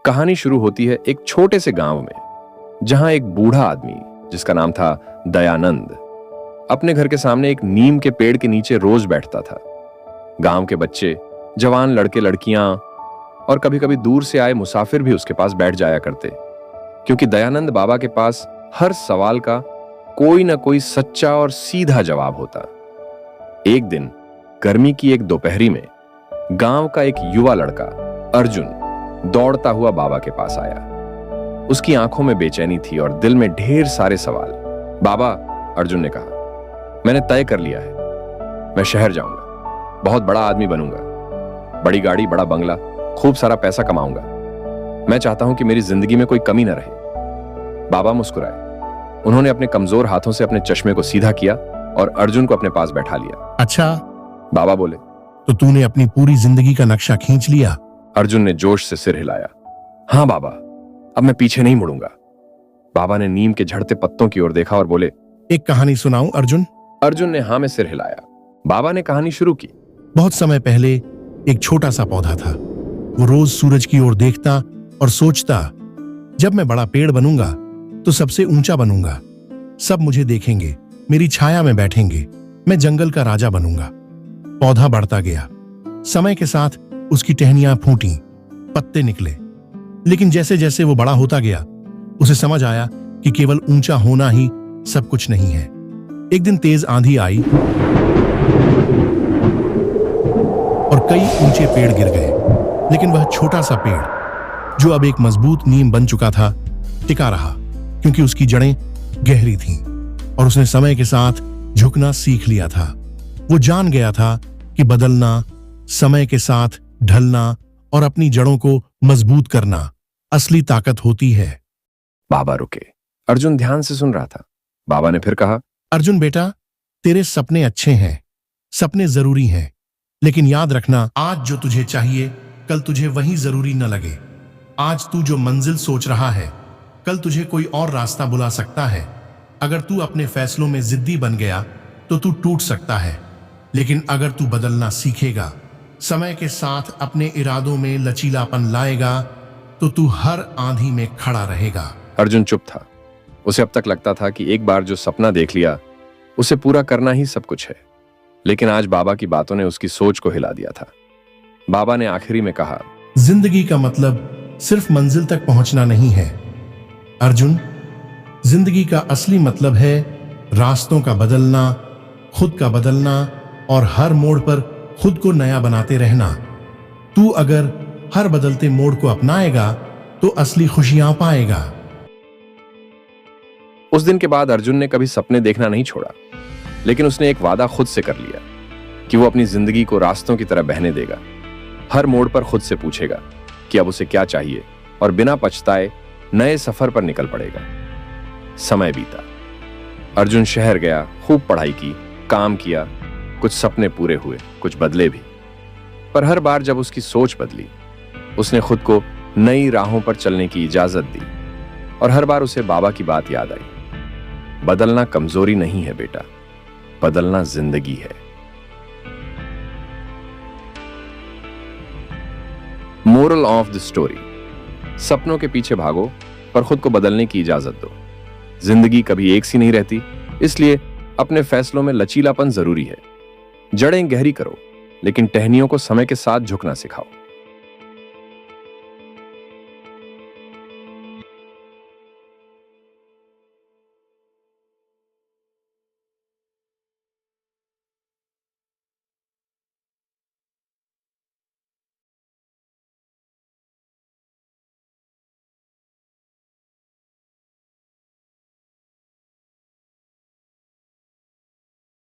कहानी शुरू होती है एक छोटे से गांव में, जहां एक बूढ़ा आदमी जिसका नाम था दयानंद अपने घर के सामने एक नीम के पेड़ के नीचे रोज बैठता था। गांव के बच्चे, जवान लड़के लड़कियां और कभी कभी दूर से आए मुसाफिर भी उसके पास बैठ जाया करते, क्योंकि दयानंद बाबा के पास हर सवाल का कोई ना कोई सच्चा और सीधा जवाब होता। एक दिन गर्मी की एक दोपहरी में गांव का एक युवा लड़का अर्जुन दौड़ता हुआ बाबा के पास आया। उसकी आंखों में बेचैनी थी और दिल में ढेर सारे सवाल। बाबा, अर्जुन ने कहा, मैंने तय कर लिया है, मैं शहर जाऊंगा, बहुत बड़ा आदमी बनूंगा, बड़ी गाड़ी, बड़ा बंगला, खूब सारा पैसा कमाऊंगा। मैं चाहता हूं कि मेरी जिंदगी में कोई कमी न रहे। बाबा मुस्कुराए। उन्होंने अपने कमजोर हाथों से अपने चश्मे को सीधा किया और अर्जुन को अपने पास बैठा लिया। अच्छा, बाबा बोले, तो तूने अपनी पूरी जिंदगी का नक्शा खींच लिया? अर्जुन ने जोश से सिर हिलाया। हाँ बाबा, अब मैं पीछे नहीं मुड़ूंगा। बाबा ने नीम के झड़ते पत्तों की ओर देखा और बोले, एक कहानी सुनाऊं अर्जुन? अर्जुन ने हाँ में सिर हिलाया। बाबा ने कहानी शुरू की। बहुत समय पहले एक छोटा सा पौधा था। वो रोज सूरज की ओर देखता और सोचता, जब मैं बड़ा पेड़ बनूंगा तो सबसे ऊंचा बनूंगा, सब मुझे देखेंगे, मेरी छाया में बैठेंगे, मैं जंगल का राजा बनूंगा। पौधा बढ़ता गया। समय के साथ उसकी टहनियां फूटी, पत्ते निकले, लेकिन जैसे जैसे वो बड़ा होता गया उसे समझ आया कि केवल ऊंचा होना ही सब कुछ नहीं है। एक दिन तेज आंधी आई और कई ऊंचे पेड़ गिर गए, लेकिन वह छोटा सा पेड़ जो अब एक मजबूत नीम बन चुका था टिका रहा, क्योंकि उसकी जड़ें गहरी थीं और उसने समय के साथ झुकना सीख लिया था। वो जान गया था कि बदलना, समय के साथ ढलना और अपनी जड़ों को मजबूत करना असली ताकत होती है। बाबा रुके। अर्जुन ध्यान से सुन रहा था। बाबा ने फिर कहा, अर्जुन बेटा, तेरे सपने अच्छे हैं, सपने जरूरी हैं, लेकिन याद रखना, आज जो तुझे चाहिए कल तुझे वही जरूरी न लगे। आज तू जो मंजिल सोच रहा है कल तुझे कोई और रास्ता बुला सकता है। अगर तू अपने फैसलों में जिद्दी बन गया तो तू टूट सकता है, लेकिन अगर तू बदलना सीखेगा, समय के साथ अपने इरादों में लचीलापन लाएगा, तो तू हर आंधी में खड़ा रहेगा। अर्जुन चुप था। उसे अब तक लगता था कि एक बार जो सपना देख लिया उसे पूरा करना ही सब कुछ है, लेकिन आज बाबा की बातों ने उसकी सोच को हिला दिया था। बाबा ने आखिरी में कहा, जिंदगी का मतलब सिर्फ मंजिल तक पहुंचना नहीं है अर्जुन, जिंदगी का असली मतलब है रास्तों का बदलना, खुद का बदलना और हर मोड़ पर खुद को नया बनाते रहना। तू अगर हर बदलते मोड़ को अपनाएगा तो असली खुशियां पाएगा। उस दिन के बाद अर्जुन ने कभी सपने देखना नहीं छोड़ा, लेकिन उसने एक वादा खुद से कर लिया कि वो अपनी जिंदगी को रास्तों की तरह बहने देगा। हर मोड़ पर खुद से पूछेगा कि अब उसे क्या चाहिए और बिना पछताए नए सफर पर निकल पड़ेगा। समय बीता। अर्जुन शहर गया, खूब पढ़ाई की, काम किया, कुछ सपने पूरे हुए, कुछ बदले भी। पर हर बार जब उसकी सोच बदली, उसने खुद को नई राहों पर चलने की इजाजत दी और हर बार उसे बाबा की बात याद आई, बदलना कमजोरी नहीं है बेटा, बदलना जिंदगी है। मोरल ऑफ द स्टोरी, सपनों के पीछे भागो पर खुद को बदलने की इजाजत दो। जिंदगी कभी एक सी नहीं रहती, इसलिए अपने फैसलों में लचीलापन जरूरी है। जड़ें गहरी करो, लेकिन टहनियों को समय के साथ झुकना सिखाओ।